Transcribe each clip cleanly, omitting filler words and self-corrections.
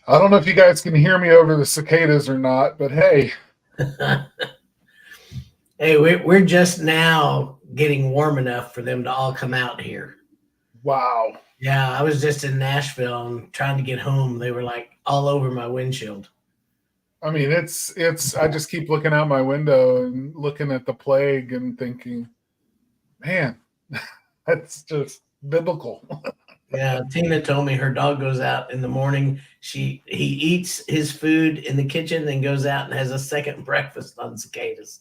I don't know if you guys can hear me over the cicadas or not, but hey, Hey, we're just now getting warm enough for them to all come out here. wow. Yeah, I was just in Nashville and trying to get home. They were like all over my windshield. I mean, it's. I just keep looking out my window and looking at the plague and thinking, man, that's just biblical. Yeah, Tina told me her dog goes out in the morning. He eats his food in the kitchen, then goes out and has a second breakfast on cicadas.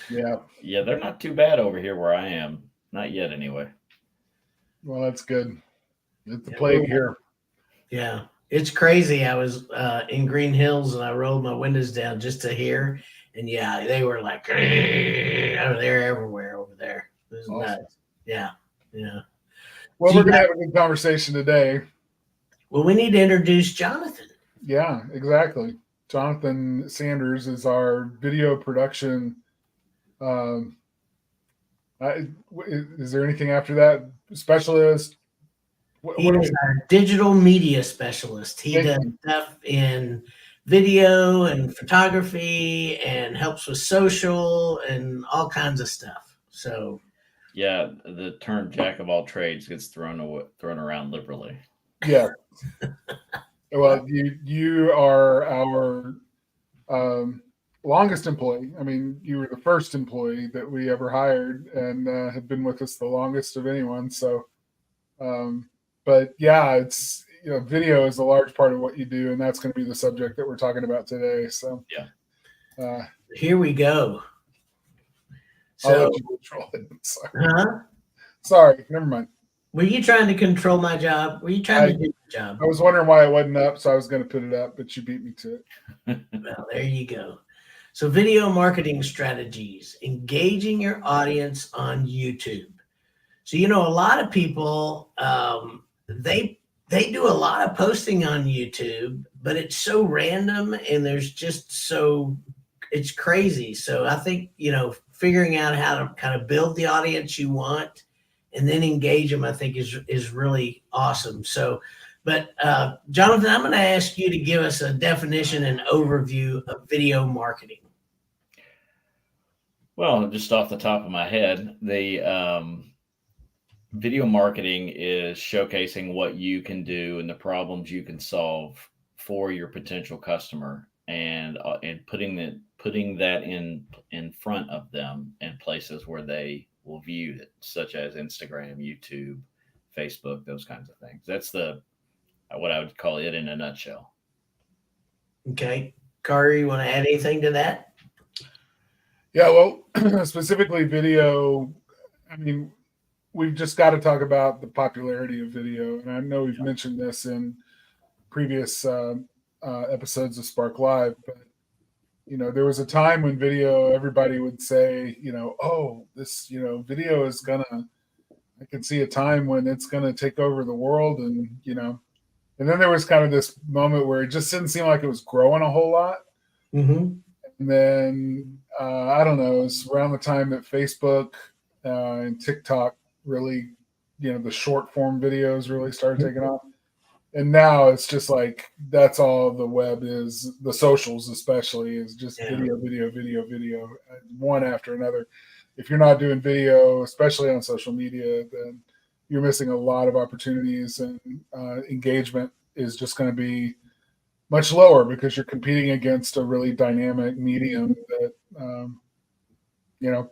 Yeah, Yeah, they're not too bad over here where I am. Not yet, anyway. well, that's good. It's the Yeah, plague here. yeah, it's crazy. I was in Green Hills and I rolled my windows down just to hear, and yeah, they were like, they're everywhere over there. It was Awesome. nuts. Yeah, yeah. Well, So we're you gonna got, have a good conversation today. well, we need to introduce Jonathan. Yeah, exactly. Jonathan Sanders is our video production. Um, is there anything after that? Specialist? He What are is we? our digital media specialist. He Thank does you. stuff in video and photography and helps with social and all kinds of stuff. So, Yeah, the term "jack of all trades" gets thrown around liberally. Yeah. well, Well, you are our um, longest employee. I mean, you were the first employee that we ever hired, and have been with us the longest of anyone. So, um, but yeah, it's video is a large part of what you do, and that's going to be the subject that we're talking about today. So, Yeah. uh, here we go. I'll So, let you control it. Sorry. huh? Sorry, never mind. Were you trying to control my job? Were you trying I to do my job? I was wondering why it wasn't up, so I was going to put it up, but you beat me to it. Well, there you go. So, video marketing strategies, engaging your audience on YouTube. So a lot of people they do a lot of posting on YouTube, but it's so random and there's just so it's crazy. So I think figuring out how to kind of build the audience you want and then engage them, I think is really awesome. So, but Jonathan, I'm going to ask you to give us a definition and overview of video marketing. Well, just off the top of my head, the video marketing is showcasing what you can do and the problems you can solve for your potential customer, and putting that in front of them in places where they will view it, such as Instagram, YouTube, Facebook, those kinds of things. That's the what I would call it in a nutshell. Okay, Carter, you want to add anything to that? Yeah, well, specifically video. I mean, we've just got to talk about the popularity of video, and I know we've mentioned this in previous episodes of Spark Live, but there was a time when video, everybody would say, oh, this, video is gonna. I can see a time when it's gonna take over the world, and then there was kind of this moment where it just didn't seem like it was growing a whole lot. Mm-hmm. And then I don't know, it's around the time that Facebook and TikTok really, the short form videos really started taking off. And now it's just like that's all the web is, the socials especially, is just Yeah. video, video, video, video, one after another. If you're not doing video, especially on social media, then you're missing a lot of opportunities, and engagement is just going to be much lower because you're competing against a really dynamic medium that you know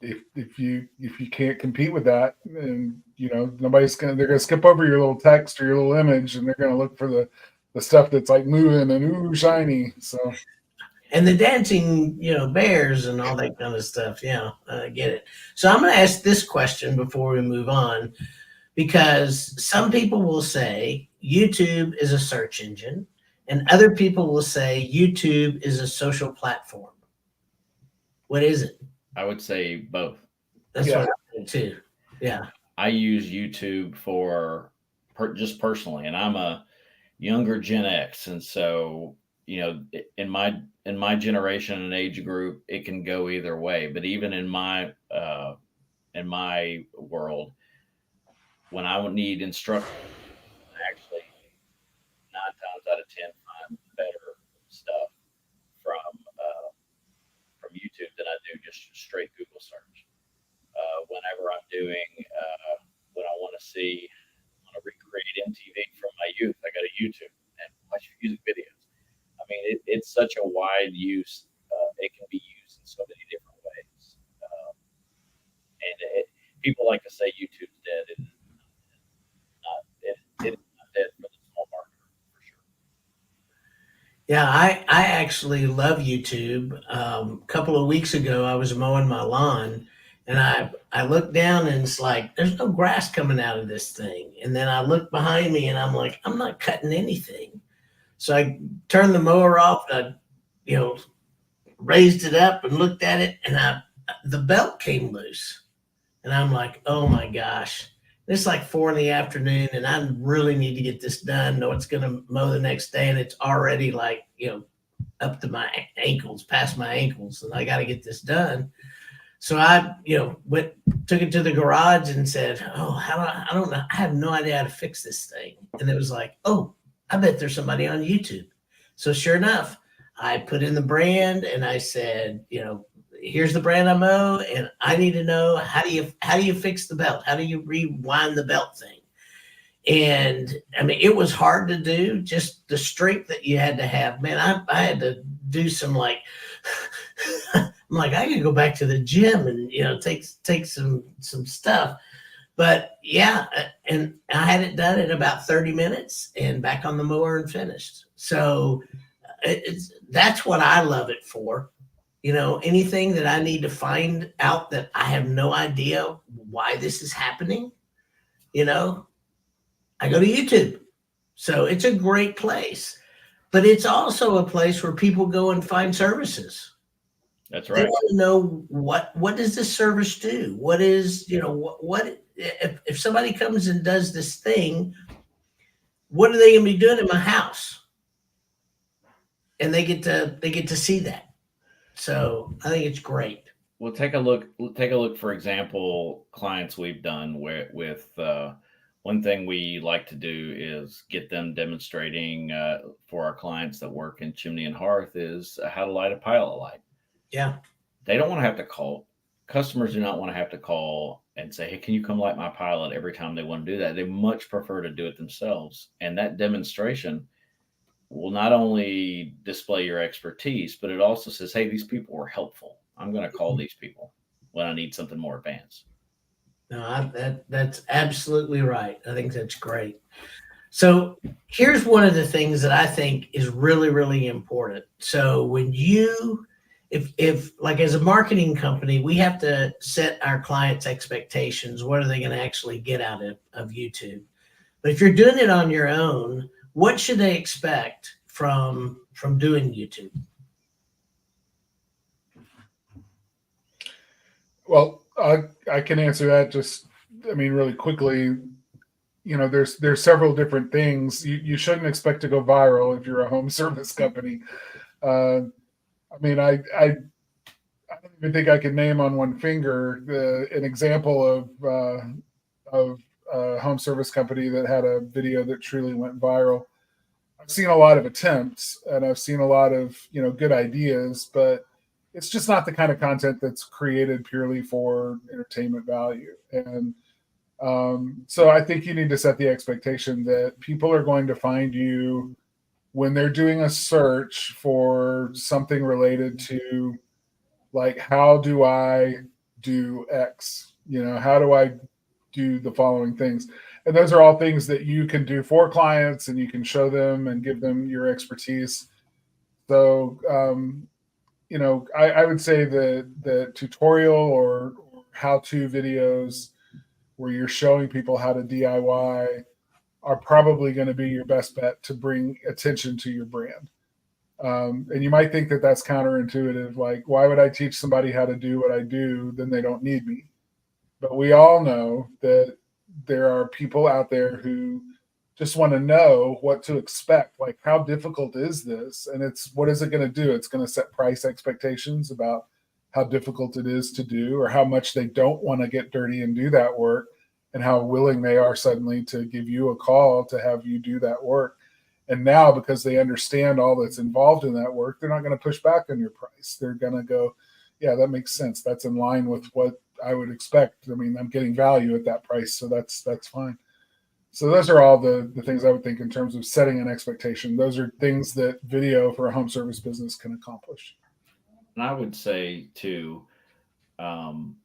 if you can't compete with that, and they're gonna skip over your little text or your little image, and they're gonna look for the stuff that's like moving and ooh shiny. So And the dancing, bears and all that kind of stuff. Yeah, I get it. So I'm going to ask this question before we move on, because some people will say YouTube is a search engine, and other people will say YouTube is a social platform. What is it? I would say both. That's yeah, what I think too. Yeah. I use YouTube for just personally, and I'm a younger Gen X, and so in my generation and age group, it can go either way. But even in my world, when I would need instruction, actually just straight Google search. Whenever I'm doing, when I want to recreate MTV from my youth, I go to YouTube and watch music videos. I mean, it's such a wide use. It can be used in so many different ways. People like to say YouTube's dead, and it's not dead for the small marketer, for sure. Yeah, I actually love YouTube. A couple of weeks ago, I was mowing my lawn, and I looked down, and it's like there's no grass coming out of this thing. And then I look behind me, and I'm like, I'm not cutting anything. So I turned the mower off, and I, raised it up and looked at it, and the belt came loose, and I'm like, oh my gosh. It's like 4 p.m, and I really need to get this done. Know it's going to mow the next day, and it's already like up to my ankles, past my ankles, and I got to get this done. So I took it to the garage and said, "Oh, I don't know. I have no idea how to fix this thing." And it was like, "Oh, I bet there's somebody on YouTube." So sure enough, I put in the brand, and I said, here's the brand I mow, and I need to know how do you fix the belt? How do you rewind the belt thing? And I mean, it was hard to do, just the strength that you had to have. Man, I had to do some like I'm like, I could go back to the gym and take some stuff. But yeah, and I had it done in about 30 minutes and back on the mower and finished. So that's what I love it for. Anything that I need to find out that I have no idea why this is happening, I go to YouTube. So it's a great place, but it's also a place where people go and find services. That's They right. want to know what does this service do? What is, what if somebody comes and does this thing, what are they going to be doing in my house? And they get to see that. So I think it's great. Well, take a look. Take a look. For example, clients we've done with one thing we like to do is get them demonstrating for our clients that work in chimney and hearth is how to light a pilot light. Yeah. They don't want to have to call. Customers do not want to have to call and say, "Hey, can you come light my pilot?" every time they want to do that. They much prefer to do it themselves. And that demonstration will not only display your expertise, but it also says, hey, these people were helpful. I'm going to call these people when I need something more advanced. No, that's absolutely right. I think that's great. So here's one of the things that I think is really, really important. So when if like as a marketing company, we have to set our clients' expectations. What are they going to actually get out of YouTube? But if you're doing it on your own, what should they expect from doing YouTube? Well, I can answer that really quickly. There's several different things. You shouldn't expect to go viral if you're a home service company. I don't even think I can name on one finger an example of a home service company that had a video that truly went viral. I've seen a lot of attempts and I've seen a lot of good ideas, but it's just not the kind of content that's created purely for entertainment value. And so I think you need to set the expectation that people are going to find you when they're doing a search for something related to, like, how do I do X? How do I do the following things? And those are all things that you can do for clients and you can show them and give them your expertise. So, I would say the tutorial or how-to videos where you're showing people how to DIY are probably going to be your best bet to bring attention to your brand. And you might think that that's counterintuitive. Like, why would I teach somebody how to do what I do? Then they don't need me. But we all know that there are people out there who just want to know what to expect. Like, how difficult is this? And what is it going to do? It's going to set price expectations about how difficult it is to do, or how much they don't want to get dirty and do that work, and how willing they are suddenly to give you a call to have you do that work. And now, because they understand all that's involved in that work, they're not going to push back on your price. They're going to go, yeah, that makes sense. That's in line with what I would expect. I mean, I'm getting value at that price, so that's fine. So those are all the things I would think in terms of setting an expectation. Those are things that video for a home service business can accomplish. And I would say too, um,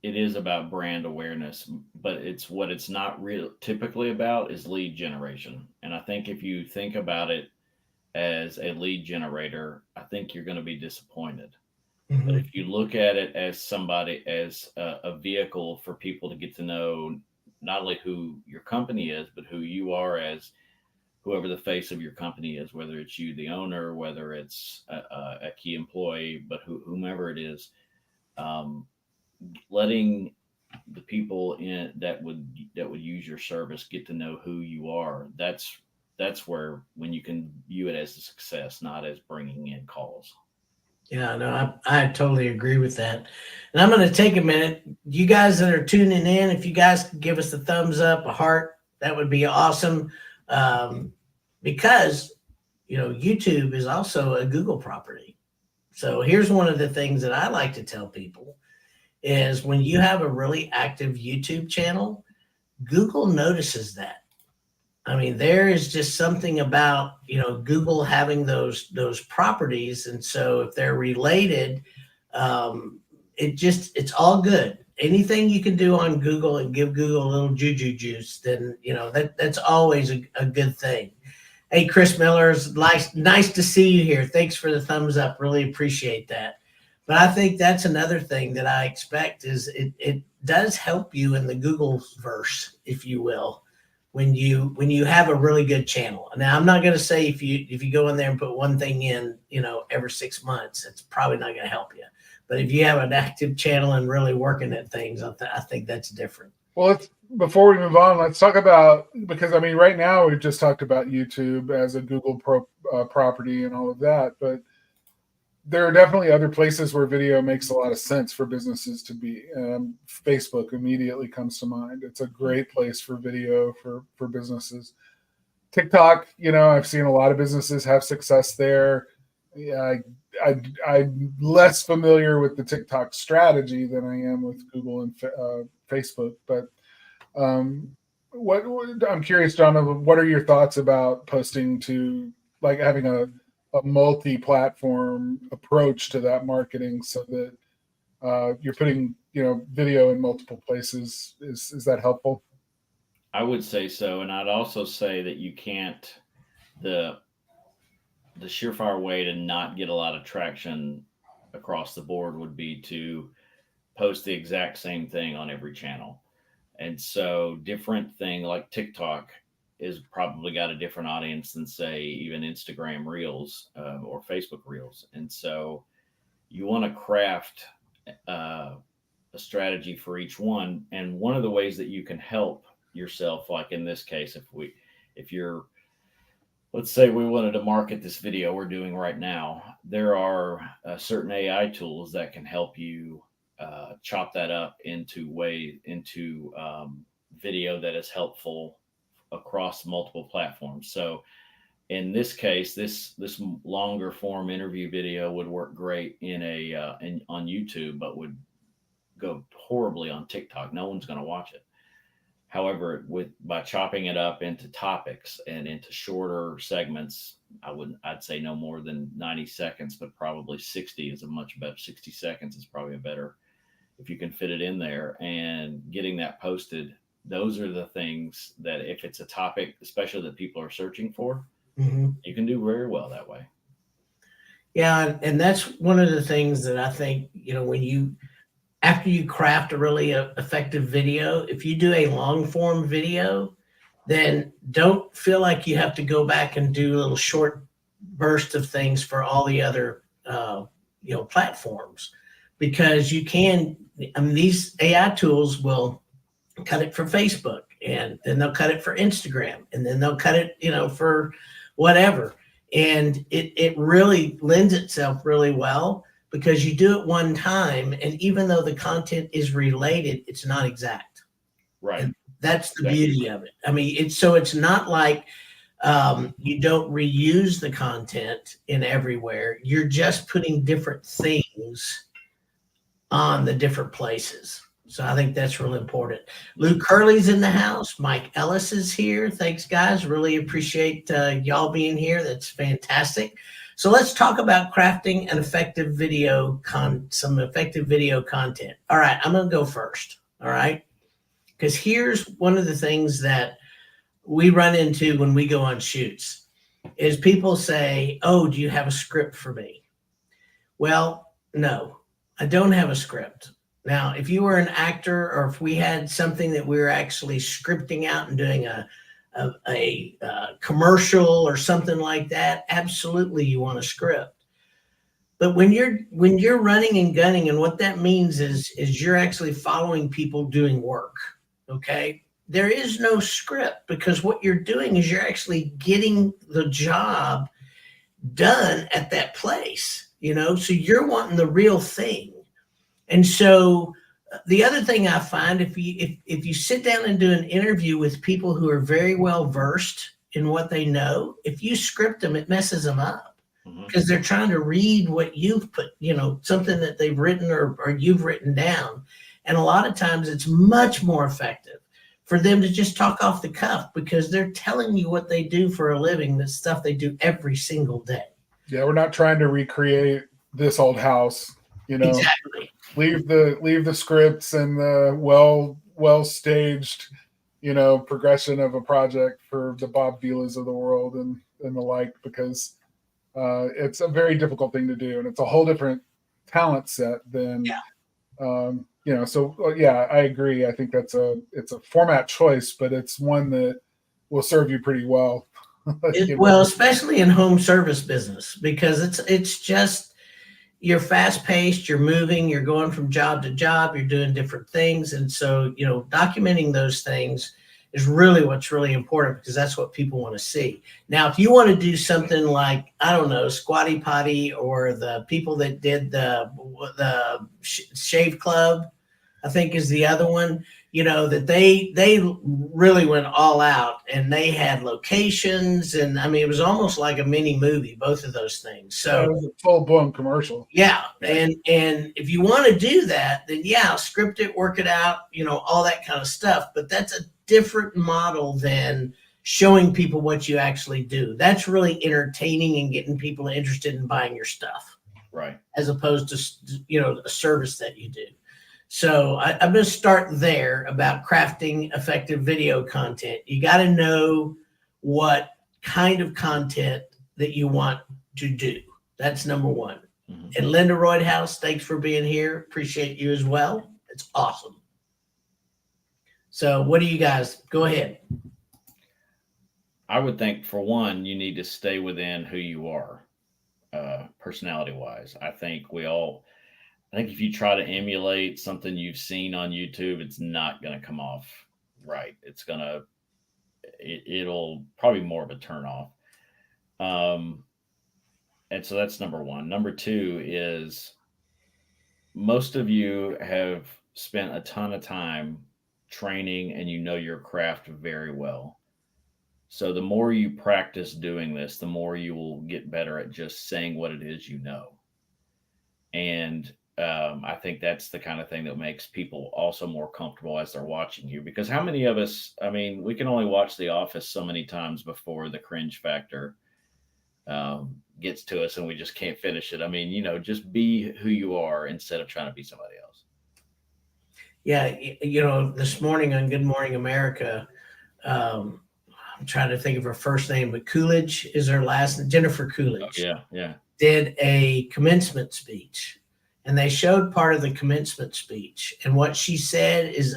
it is about brand awareness, but it's not real typically about is lead generation. And I think if you think about it as a lead generator, I think you're going to be disappointed. But Mhm. if you look at it as somebody, as a vehicle for people to get to know not only who your company is, but who you are as whoever the face of your company is, whether it's you, the owner, whether it's a key employee, but whomever it is, um, letting the people in that would use your service get to know who you are. That's where when you can view it as a success, not as bringing in calls. Yeah, no, I totally agree with that. And I'm going to take a minute. You guys that are tuning in, if you guys could give us a thumbs up, a heart, that would be awesome. Because, YouTube is also a Google property. So here's one of the things that I like to tell people is when you have a really active YouTube channel, Google notices that. I mean, there is just something about, Google having those properties. And so if they're related, it's all good. Anything you can do on Google and give Google a little juju juice, then, that's always a good thing. Hey, Chris Miller, it's nice to see you here. Thanks for the thumbs up. Really appreciate that. But I think that's another thing that I expect is it does help you in the Google verse, if you will, when you have a really good channel. Now, I'm not going to say if you go in there and put one thing in, every 6 months, it's probably not going to help you. But if you have an active channel and really working at things, I think that's different. Well, before we move on, let's talk about, because I mean, right now we've just talked about YouTube as a Google property and all of that, but there are definitely other places where video makes a lot of sense for businesses to be. Facebook immediately comes to mind. It's a great place for video for businesses. TikTok, I've seen a lot of businesses have success there. Yeah, I'm less familiar with the TikTok strategy than I am with Google and Facebook. But what I'm curious, John, what are your thoughts about posting to, like, having a multi-platform approach to that marketing so that you're putting video in multiple places? Is that helpful? I would say so, and I'd also say that you can't the surefire way to not get a lot of traction across the board would be to post the exact same thing on every channel. And so different thing like TikTok is probably got a different audience than say even Instagram Reels or Facebook Reels. And so you want to craft a strategy for each one. And one of the ways that you can help yourself, like in this case, if you're, let's say we wanted to market this video we're doing right now, there are certain AI tools that can help you chop that up into video that is helpful across multiple platforms. So in this case, this longer form interview video would work great on YouTube, but would go horribly on TikTok. No one's going to watch it. However, by chopping it up into topics and into shorter segments, I'd say no more than 90 seconds, but probably 60 is a much better. 60 seconds is probably a better, if you can fit it in there, and getting that posted. Those are the things that if it's a topic, especially that people are searching for, you can do very well that way. Yeah. And that's one of the things that I think, after you craft a really effective video, if you do a long form video, then don't feel like you have to go back and do a little short burst of things for all the other, platforms, because you can, these AI tools will cut it for Facebook, and then they'll cut it for Instagram, and then they'll cut it, for whatever. And it really lends itself really well, because you do it one time, and even though the content is related, it's not exact. Right. And that's the beauty of it. I mean, it's not like You don't reuse the content in everywhere. You're just putting different things on the different places. So I think that's really important. Luke Curley's in the house. Mike Ellis is here. Thanks, guys. Really appreciate y'all being here. That's fantastic. So let's talk about crafting an effective video some effective video content. All right, I'm going to go first. All right, because here's one of the things that we run into when we go on shoots is people say, "Oh, do you have a script for me?" Well, no, I don't have a script. Now, if you were an actor or if we had something that we were actually scripting out and doing a commercial or something like that, absolutely you want a script. But when you're running and gunning, and what that means is you're actually following people doing work, okay? There is no script, because what you're doing is you're actually getting the job done at that place, so you're wanting the real thing. And so the other thing I find, if you sit down and do an interview with people who are very well versed in what they know, if you script them, it messes them up, because they're trying to read what you've put, something that they've written or you've written down. And a lot of times it's much more effective for them to just talk off the cuff, because they're telling you what they do for a living, the stuff they do every single day. Yeah, we're not trying to recreate this old house, Exactly. Leave the scripts and the well staged, progression of a project for the Bob Vilas of the world and the like, because it's a very difficult thing to do, and it's a whole different talent set than So yeah, I agree. I think it's a format choice, but it's one that will serve you pretty well. Well, especially in home service business, because it's just, you're fast paced, you're moving, you're going from job to job, you're doing different things. And so, documenting those things is really what's really important, because that's what people want to see. Now, if you want to do something like, I don't know, Squatty Potty, or the people that did the Shave Club, I think is the other one, that they really went all out, and they had locations, and I mean, it was almost like a mini movie, both of those things. So it was a full-blown commercial. Yeah. And if you want to do that, then script it, work it out, all that kind of stuff. But that's a different model than showing people what you actually do. That's really entertaining and getting people interested in buying your stuff. Right. As opposed to, a service that you do. So I'm going to start there about crafting effective video content. You got to know what kind of content that you want to do. That's number one. Mm-hmm. And Linda Roydhouse, thanks for being here. Appreciate you as well. It's awesome. So what do you guys, go ahead. I would think, for one, you need to stay within who you are, personality wise. I think if you try to emulate something you've seen on YouTube, it's not going to come off right. It'll probably more of a turn off. And so that's number one. Number two is, most of you have spent a ton of time training, and your craft very well. So the more you practice doing this, the more you will get better at just saying what it is you know. And I think that's the kind of thing that makes people also more comfortable as they're watching you. Because how many of us, we can only watch The Office so many times before the cringe factor gets to us and we just can't finish it. Just be who you are instead of trying to be somebody else. Yeah. This morning on Good Morning America, I'm trying to think of her first name, but Coolidge is her last name, Jennifer Coolidge. Oh, yeah. Did a commencement speech, and they showed part of the commencement speech. And what she said is,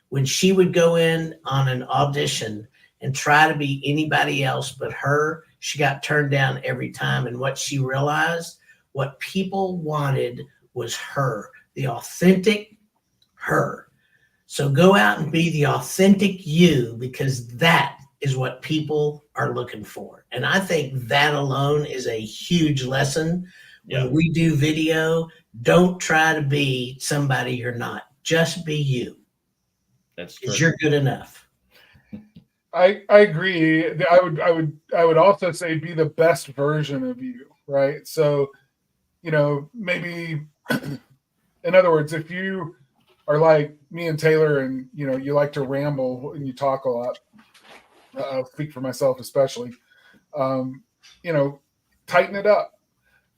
when she would go in on an audition and try to be anybody else but her, she got turned down every time. And what she realized, what people wanted was her, the authentic her. So go out and be the authentic you, because that is what people are looking for. And I think that alone is a huge lesson. Yeah. When we do video, don't try to be somebody you're not. Just be you. That's true. You're good enough. I agree. I would also say be the best version of you, right? So, maybe in other words, if you are like me and Taylor and you like to ramble and you talk a lot, I'll speak for myself especially. Um, you know, tighten it up.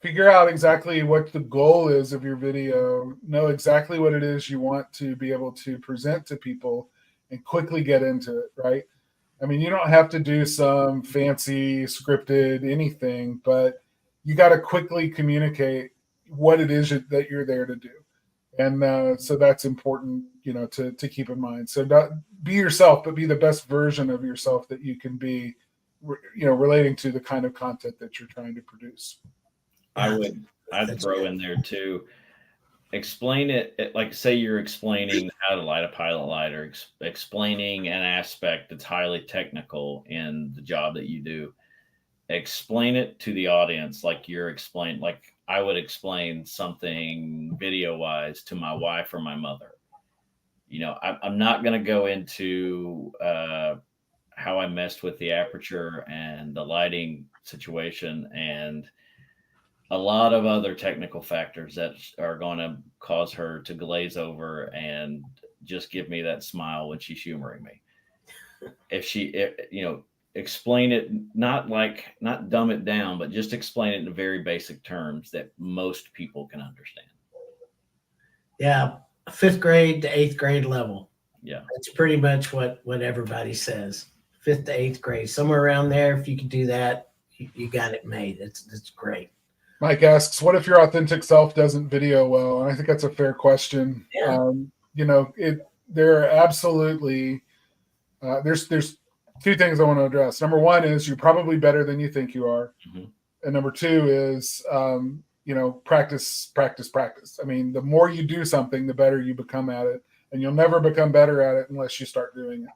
Figure out exactly what the goal is of your video. Know exactly what it is you want to be able to present to people, and quickly get into it. Right. I mean, you don't have to do some fancy scripted anything, but you got to quickly communicate what it is that you're there to do. And so that's important, to keep in mind. So be yourself, but be the best version of yourself that you can be, relating to the kind of content that you're trying to produce. I'd throw in there too. Explain it like, say you're explaining how to light a pilot light, or explaining an aspect that's highly technical in the job that you do. Explain it to the audience like like I would explain something video wise to my wife or my mother. I'm not going to go into how I messed with the aperture and the lighting situation and a lot of other technical factors that are going to cause her to glaze over and just give me that smile when she's humoring me. Explain it, not dumb it down, but just explain it in very basic terms that most people can understand. Yeah, 5th grade to 8th grade level. Yeah, that's pretty much what everybody says. 5th to 8th grade, somewhere around there. If you could do that, you got it made. It's great. Mike asks, what if your authentic self doesn't video well? And I think that's a fair question. Yeah. There are absolutely, there's two things I want to address. Number one is you're probably better than you think you are. Mm-hmm. And number two is, practice. I mean, the more you do something, the better you become at it. And you'll never become better at it unless you start doing it.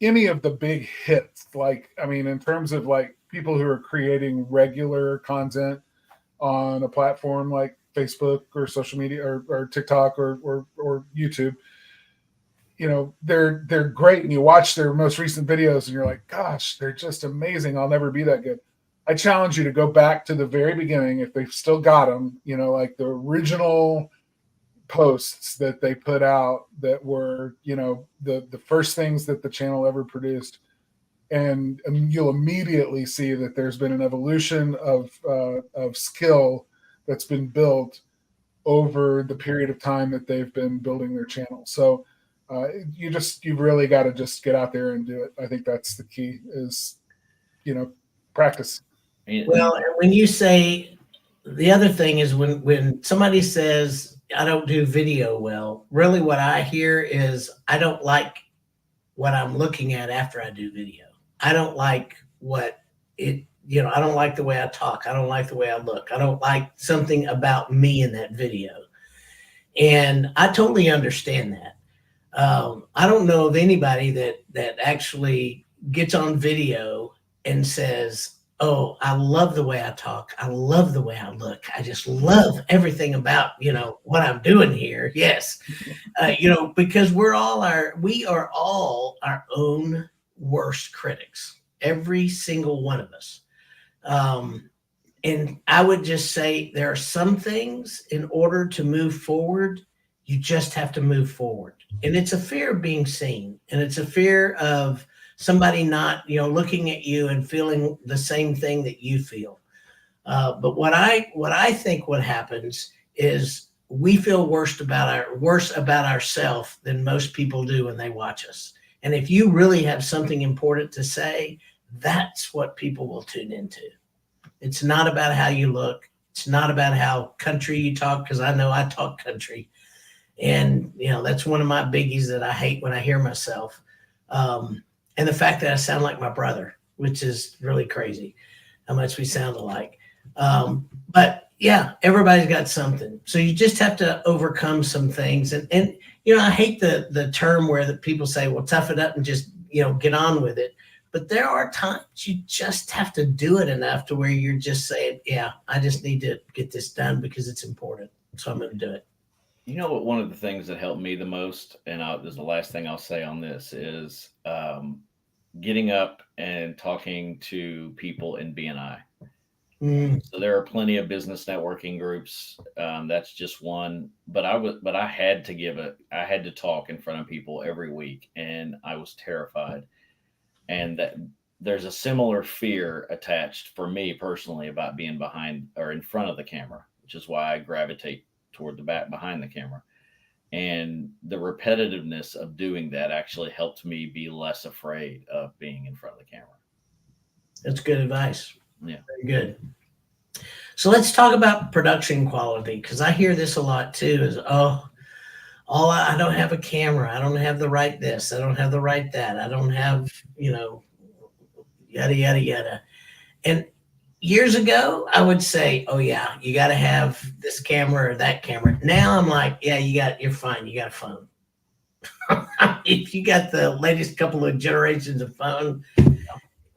Any of the big hits, in terms of people who are creating regular content on a platform like Facebook or social media or TikTok or YouTube, they're great. And you watch their most recent videos and you're like, gosh, they're just amazing. I'll never be that good. I challenge you to go back to the very beginning if they've still got them, like the original posts that they put out that were, the first things that the channel ever produced. And you'll immediately see that there's been an evolution of skill that's been built over the period of time that they've been building their channel. So you've really got to just get out there and do it. I think that's the key is, practice. Well, and when you say, the other thing is when somebody says, I don't do video well, really what I hear is I don't like what I'm looking at after I do video. I don't like I don't like the way I talk. I don't like the way I look. I don't like something about me in that video. And I totally understand that. I don't know of anybody that actually gets on video and says, oh, I love the way I talk. I love the way I look. I just love everything about, what I'm doing here. Yes. Because we are all our own worst critics, every single one of us. And I would just say there are some things in order to move forward, you just have to move forward. And it's a fear of being seen. And it's a fear of somebody not, looking at you and feeling the same thing that you feel. But what I think what happens is we feel worse about ourselves than most people do when they watch us. And if you really have something important to say, that's what people will tune into. It's not about how you look. It's not about how country you talk, because I know I talk country. And, that's one of my biggies that I hate when I hear myself. And the fact that I sound like my brother, which is really crazy how much we sound alike. But yeah, everybody's got something. So you just have to overcome some things. And I hate the term where the people say, well, tough it up and just, get on with it. But there are times you just have to do it enough to where you're just saying, yeah, I just need to get this done because it's important. So I'm going to do it. You know what? One of the things that helped me the most, and this is the last thing I'll say on this, is getting up and talking to people in BNI. Mm. So there are plenty of business networking groups. That's just one, but I had to talk in front of people every week, and I was terrified. And that there's a similar fear attached for me personally about being behind or in front of the camera, which is why I gravitate toward the back behind the camera. And the repetitiveness of doing that actually helped me be less afraid of being in front of the camera. That's good advice. Yeah. Very good. So let's talk about production quality, because I hear this a lot too. Is I don't have a camera. I don't have the right this. I don't have the right that. I don't have yada yada yada. And years ago, I would say, oh yeah, you got to have this camera or that camera. Now I'm like, yeah, you're fine. You got a phone. If you got the latest couple of generations of phone,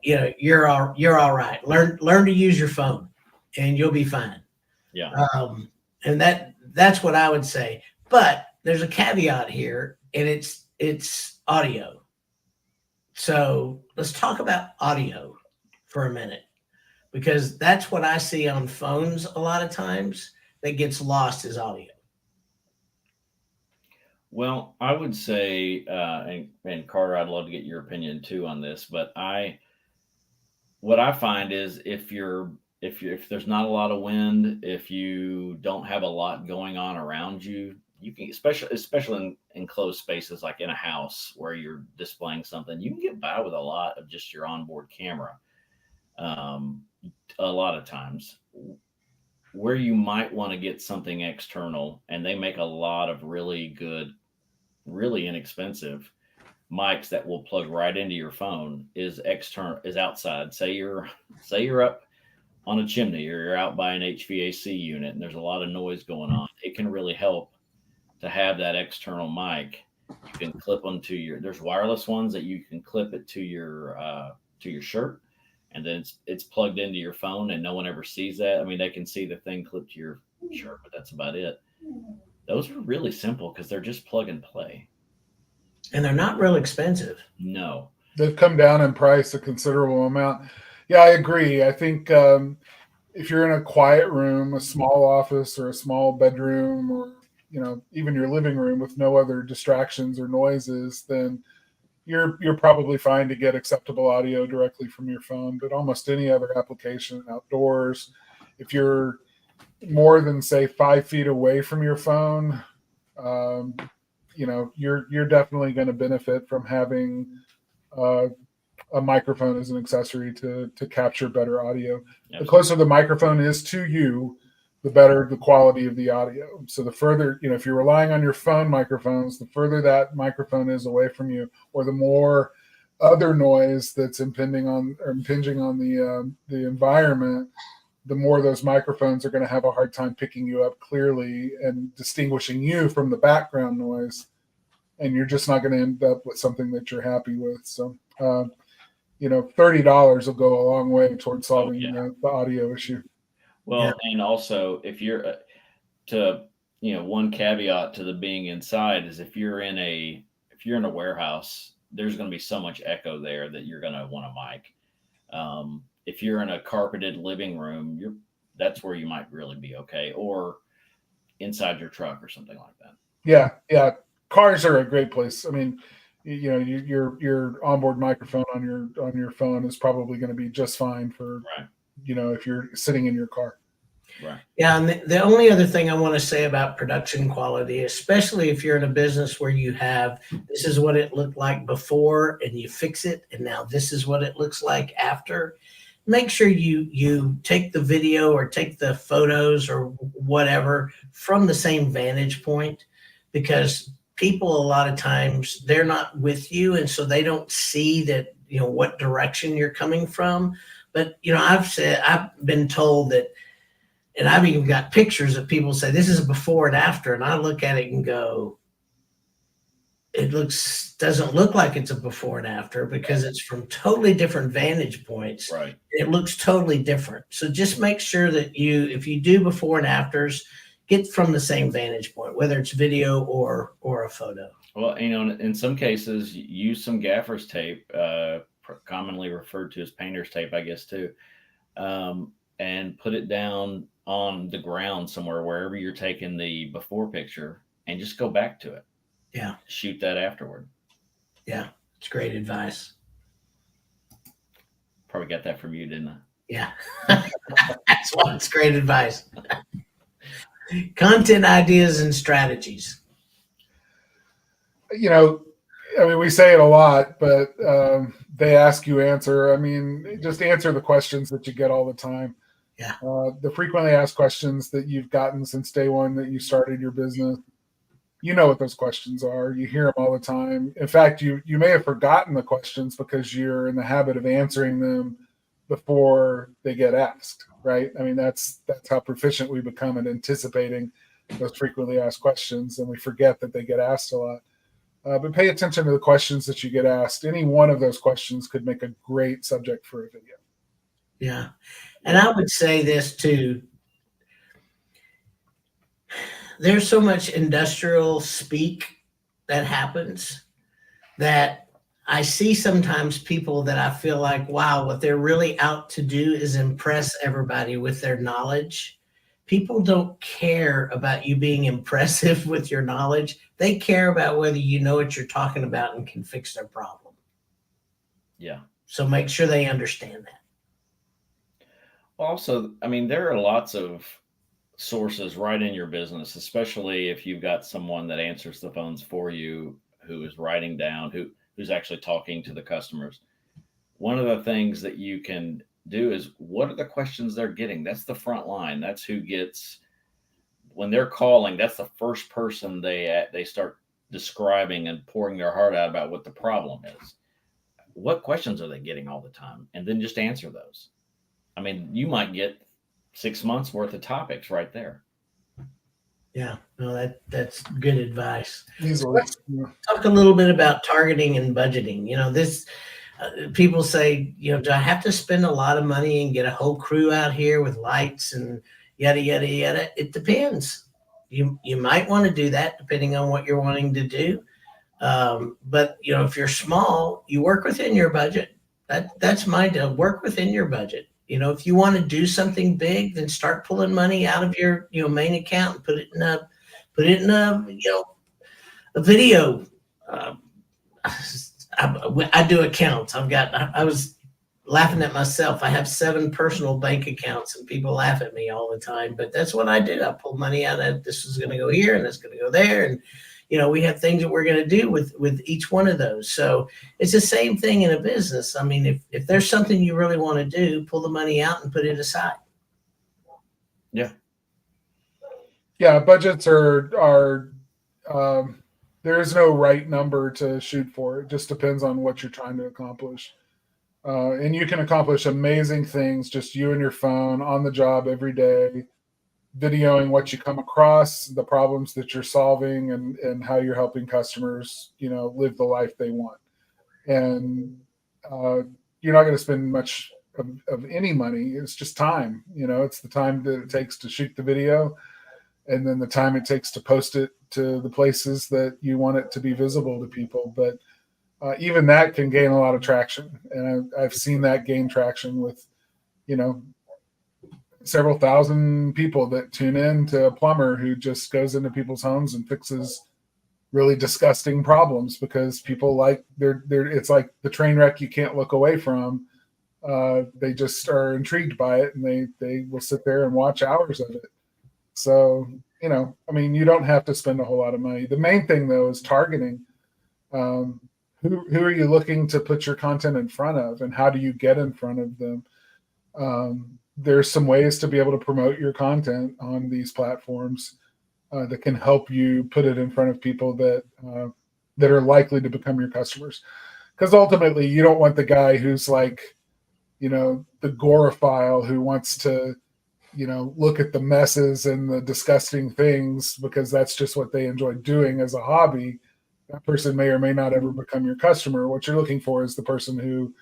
you're all right. Learn to use your phone, and you'll be fine. Yeah. And that's what I would say. But there's a caveat here, and it's audio. So let's talk about audio for a minute, because that's what I see on phones a lot of times that gets lost is audio. Well, I would say, and Carter, I'd love to get your opinion too on this, but what I find is if there's not a lot of wind, if you don't have a lot going on around you, you can, especially in enclosed spaces like in a house where you're displaying something, you can get by with a lot of just your onboard camera. A lot of times, where you might want to get something external, and they make a lot of really good, really inexpensive mics that will plug right into your phone, is outside. Say you're up on a chimney, or you're out by an HVAC unit and there's a lot of noise going on. It can really help to have that external mic. You can clip them to there's wireless ones that you can clip it to your shirt, and then it's plugged into your phone and no one ever sees that. I mean, they can see the thing clipped to your shirt, but that's about it. Those are really simple because they're just plug and play. And they're not real expensive. No. They've come down in price a considerable amount. Yeah, I agree. I think if you're in a quiet room, a small office or a small bedroom, or even your living room with no other distractions or noises, then you're probably fine to get acceptable audio directly from your phone. But almost any other application outdoors, if you're more than, say, 5 feet away from your phone, you're definitely going to benefit from having a microphone as an accessory to capture better audio. Absolutely. The closer the microphone is to you, the better the quality of the audio. So the further, if you're relying on your phone microphones, the further that microphone is away from you, or the more other noise that's impinging on the environment, the more those microphones are going to have a hard time picking you up clearly and distinguishing you from the background noise. And you're just not going to end up with something that you're happy with. So, $30 will go a long way towards solving the audio issue. Well, and also if you're one caveat to the being inside is if you're in a warehouse, there's going to be so much echo there that you're going to want a mic. If you're in a carpeted living room, that's where you might really be okay, or inside your truck or something like that. Yeah. Cars are a great place. I mean, your onboard microphone on your phone is probably going to be just fine for, right. If you're sitting in your car. Right. Yeah. And the only other thing I want to say about production quality, especially if you're in a business where you have, this is what it looked like before and you fix it, and now this is what it looks like after. Make sure you take the video or take the photos or whatever from the same vantage point, because people a lot of times they're not with you, and so they don't see that what direction you're coming from. But I've been told that, and I've even got pictures that people say this is a before and after, and I look at it and go, it doesn't look like it's a before and after, because it's from totally different vantage points. Right. It looks totally different. So just make sure that if you do before and afters, get from the same vantage point, whether it's video or a photo. Well, in some cases, use some gaffer's tape commonly referred to as painter's tape, I guess, too, and put it down on the ground somewhere, wherever you're taking the before picture, and just go back to it. Yeah. Shoot that afterward. Yeah. It's great advice. Probably got that from you, didn't I? Yeah. That's why it's great advice. Content ideas and strategies. You know, I mean, we say it a lot, but they ask you answer. I mean, just answer the questions that you get all the time. Yeah. The frequently asked questions that you've gotten since day one that you started your business. You know what those questions are. You hear them all the time. In fact, you may have forgotten the questions because you're in the habit of answering them before they get asked, right? I mean, that's how proficient we become at anticipating those frequently asked questions, and we forget that they get asked a lot. But pay attention to the questions that you get asked. Any one of those questions could make a great subject for a video. Yeah. And I would say this too. There's so much industrial speak that happens that I see sometimes people that I feel like, wow, what they're really out to do is impress everybody with their knowledge. People don't care about you being impressive with your knowledge. They care about whether you know what you're talking about and can fix their problem. Yeah. So make sure they understand that. Also, I mean, there are lots of sources right in your business, especially if you've got someone that answers the phones for you, who is writing down, who's actually talking to the customers. One of the things that you can do is, what are the questions they're getting? That's the front line. That's who gets, when they're calling, that's the first person they start describing and pouring their heart out about what the problem is. What questions are they getting all the time? And then just answer those. I mean, you might get 6 months worth of topics right there. Yeah, no, that's good advice. Easily. Let's talk a little bit about targeting and budgeting. You know, this people say, you know, do I have to spend a lot of money and get a whole crew out here with lights and yada yada yada? It depends. You might want to do that depending on what you're wanting to do. But you know, if you're small, you work within your budget. That's my deal. Work within your budget. You know, if you want to do something big, then start pulling money out of your, you know, main account and put it in a, you know, a video. I do accounts. I was laughing at myself. I have 7 personal bank accounts and people laugh at me all the time, but that's what I do. I pull money out of this is going to go here and that's going to go there. And, you know, we have things that we're going to do with each one of those. So it's the same thing in a business. I mean, if there's something you really want to do, pull the money out and put it aside. Yeah. Yeah. Budgets are there is no right number to shoot for. It just depends on what you're trying to accomplish. And you can accomplish amazing things, just you and your phone on the job every day, videoing what you come across, the problems that you're solving, and how you're helping customers, you know, live the life they want. And you're not going to spend much of any money. It's just time. You know, it's the time that it takes to shoot the video, and then the time it takes to post it to the places that you want it to be visible to people. But even that can gain a lot of traction. And I've seen that gain traction with, you know, several thousand people that tune in to a plumber who just goes into people's homes and fixes really disgusting problems, because people like they're it's like the train wreck you can't look away from. They just are intrigued by it, and they will sit there and watch hours of it. So, you know, I mean, you don't have to spend a whole lot of money. The main thing though is targeting. Who are you looking to put your content in front of, and how do you get in front of them? There's some ways to be able to promote your content on these platforms that can help you put it in front of people that are likely to become your customers. Because ultimately, you don't want the guy who's like, you know, the gorophile who wants to, you know, look at the messes and the disgusting things because that's just what they enjoy doing as a hobby. That person may or may not ever become your customer. What you're looking for is the person who,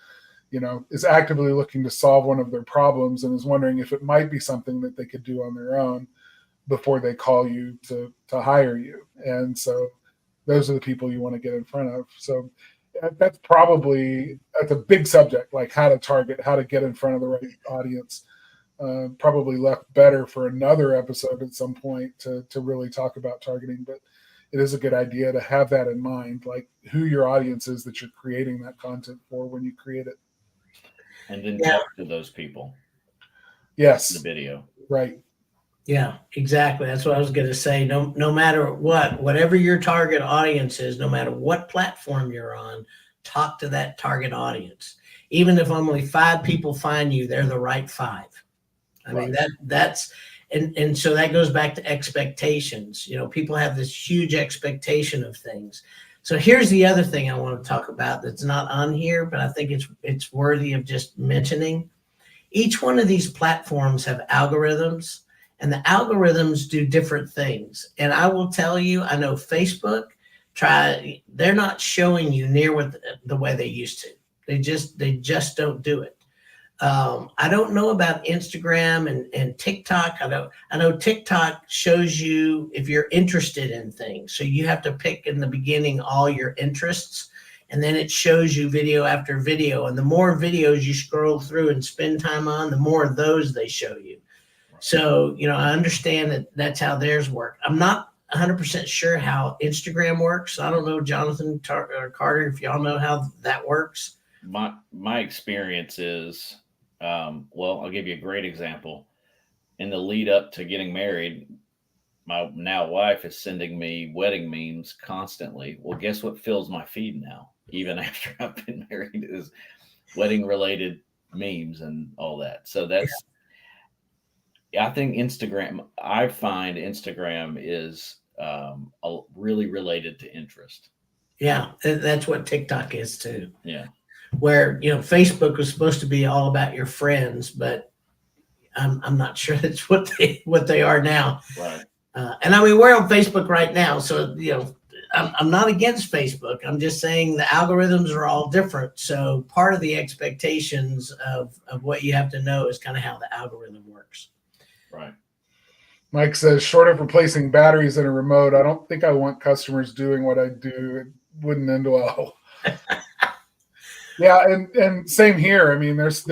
you know, is actively looking to solve one of their problems and is wondering if it might be something that they could do on their own before they call you to hire you. And so those are the people you want to get in front of. So that's a big subject, like how to target, how to get in front of the right audience. Probably left better for another episode at some point to really talk about targeting, but it is a good idea to have that in mind, like who your audience is that you're creating that content for when you create it. And then Yeah. talk to those people. Yes. The video. Right. Yeah, exactly. That's what I was going to say. No matter whatever your target audience is, no matter what platform you're on, talk to that target audience. Even if only 5 people find you, they're the right 5. I mean, that's and so that goes back to expectations. People have this huge expectation of things. So here's the other thing I want to talk about that's not on here, but I think it's worthy of just mentioning. Each one of these platforms have algorithms, and the algorithms do different things. And I will tell you, I know Facebook, they're not showing you near the way they used to. They just don't do it. I don't know about Instagram and TikTok. I know TikTok shows you if you're interested in things. So you have to pick in the beginning all your interests, and then it shows you video after video. And the more videos you scroll through and spend time on, the more of those they show you. So, I understand that that's how theirs work. I'm not 100% sure how Instagram works. I don't know, Jonathan or Carter, if y'all know how that works. My experience is, well, I'll give you a great example. In the lead up to getting married, my now wife is sending me wedding memes constantly. Well, guess what fills my feed now, even after I've been married, is wedding related memes and all that. So I think I find Instagram is really related to interest. Yeah, that's what TikTok is too. Yeah. Where, Facebook was supposed to be all about your friends, but I'm not sure that's what they are now. Right. And I mean, we're on Facebook right now, so I'm not against Facebook. I'm just saying the algorithms are all different. So part of the expectations of what you have to know is kind of how the algorithm works. Right. Mike says, short of replacing batteries in a remote, I don't think I want customers doing what I do. It wouldn't end well. Yeah, and same here. I mean, there's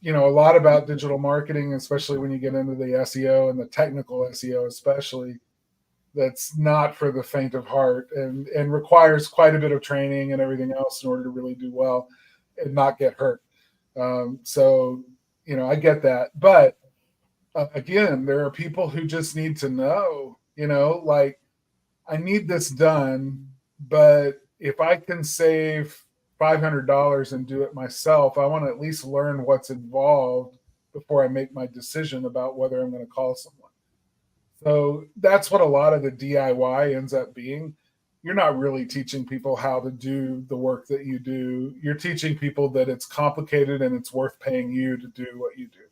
a lot about digital marketing, especially when you get into the SEO and the technical SEO, especially, that's not for the faint of heart and requires quite a bit of training and everything else in order to really do well and not get hurt. So, I get that, but again, there are people who just need to know, like, I need this done, but if I can save $500 and do it myself, I want to at least learn what's involved before I make my decision about whether I'm going to call someone. So that's what a lot of the DIY ends up being. You're not really teaching people how to do the work that you do. You're teaching people that it's complicated and it's worth paying you to do what you do.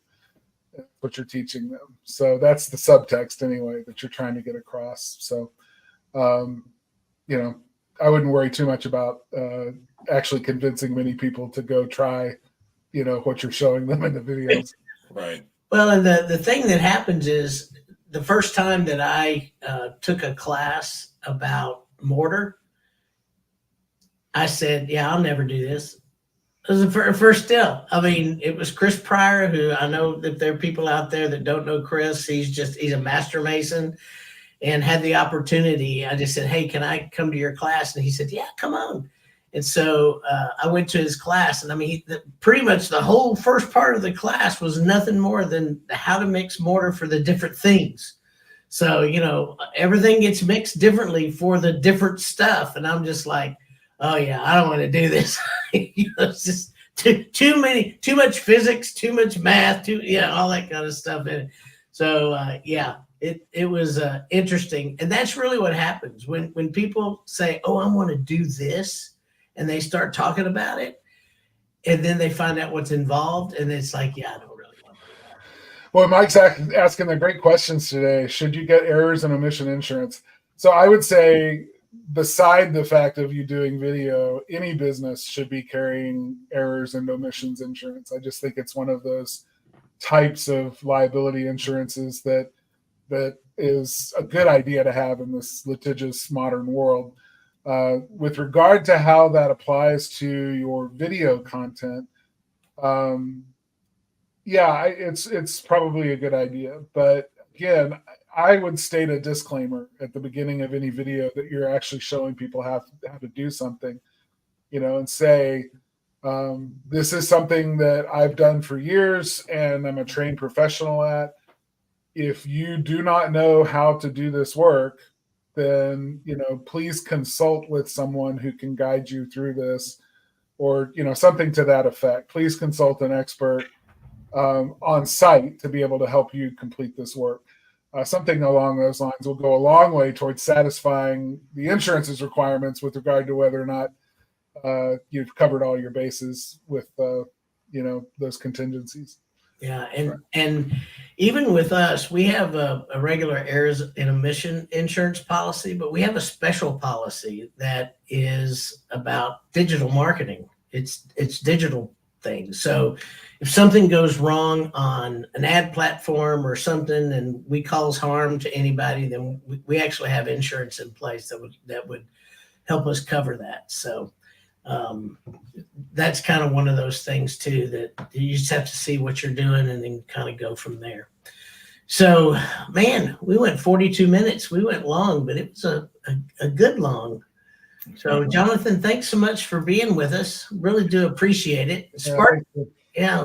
That's what you're teaching them. So that's the subtext anyway that you're trying to get across. So, I wouldn't worry too much about actually convincing many people to go try, what you're showing them in the videos. Right. Well, and the thing that happens is the first time that I took a class about mortar, I said, yeah, I'll never do this. It was the first deal. I mean, it was Chris Pryor, who I know that there are people out there that don't know Chris. He's a master mason, and had the opportunity. I just said, hey, can I come to your class? And he said, yeah, come on. And so I went to his class, and I mean, pretty much the whole first part of the class was nothing more than how to mix mortar for the different things. So, everything gets mixed differently for the different stuff. And I'm just like, oh yeah, I don't want to do this. It's just too much physics, too much math, all that kind of stuff in it. So it was interesting. And that's really what happens when people say, oh, I want to do this, and they start talking about it, and then they find out what's involved, and it's like, yeah, I don't really want to do that. Well, Mike's asking the great questions today. Should you get errors and omission insurance? So I would say, beside the fact of you doing video, any business should be carrying errors and omissions insurance. I just think it's one of those types of liability insurances that is a good idea to have in this litigious modern world. With regard to how that applies to your video content, yeah, it's probably a good idea. But again, I would state a disclaimer at the beginning of any video that you're actually showing people how to do something, and say, this is something that I've done for years and I'm a trained professional at. If you do not know how to do this work, then, please consult with someone who can guide you through this, or, something to that effect. Please consult an expert on site to be able to help you complete this work. Something along those lines will go a long way towards satisfying the insurance's requirements with regard to whether or not you've covered all your bases with those contingencies. Yeah, and even with us, we have a regular errors and omission insurance policy, but we have a special policy that is about digital marketing. It's digital things. So if something goes wrong on an ad platform or something, and we cause harm to anybody, then we actually have insurance in place that would help us cover that. So that's kind of one of those things too, that you just have to see what you're doing and then kind of go from there. So, man, we went 42 minutes. We went long, but it was a good long. So, Jonathan, thanks so much for being with us. Really do appreciate it.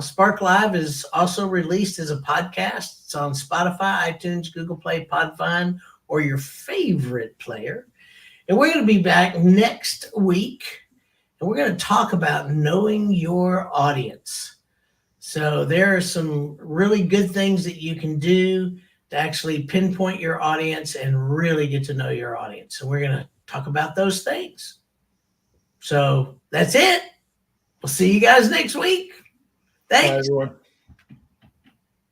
Spark Live is also released as a podcast. It's on Spotify, iTunes, Google Play, Podvine, or your favorite player. And we're going to be back next week. And we're going to talk about knowing your audience. So there are some really good things that you can do to actually pinpoint your audience and really get to know your audience. So we're going to talk about those things. So that's it. We'll see you guys next week. Thanks. Bye, everyone.